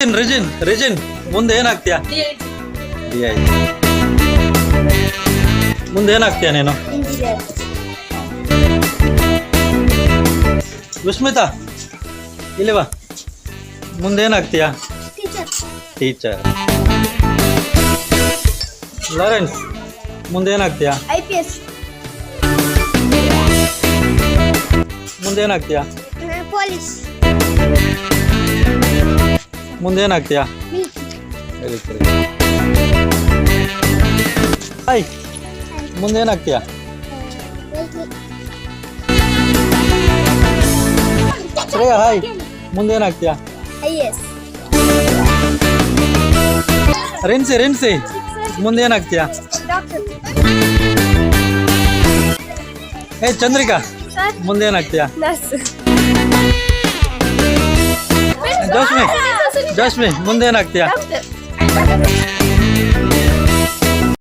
ರಿಜಿನ್ ಮುಂದೆ ಏನಾಗ್ತೀಯಾ? DI. ಮುಂದೆ ಏನಾಗ್ತೀಯಾ ನೀನು? ವಿಸ್ಮಿತಾ ಇಲ್ಲಿ ಬಾ. ಮುಂದೆ ಏನಾಗ್ತೀಯಾ? ಟೀಚರ್. ಲಾರೆನ್ಸ್ ಮುಂದೆ ಏನಾಗ್ತೀಯಾ? IPS. ಮುಂದೆ ಏನಾಗ್ತೀಯಾ? ಪೊಲೀಸ್. ಮುಂದೆ ಏನಾಗ್ತೀಯಾ? ಹಾಯ್ ಮುಂದೆ ಏನಾಗ್ತೀಯಾ? ಶ್ರೇಯ ಹಾಯ್ ಮುಂದೆ ಏನಾಗ್ತೀಯಾ? IAS. ರಿನ್ಸಿ ಮುಂದೆ ಏನಾಗ್ತೀಯಾ? ಡಾಕ್ಟರ್. ಚಂದ್ರಿಕಾ ಮುಂದೆ ಏನಾಗ್ತೀಯಾ? ನರ್ಸ್. ಜೋಶ್ಮಿ ಮುಂದೆ ಏನಾಗ್ತೀಯಾ? ಡಾಕ್ಟರ್.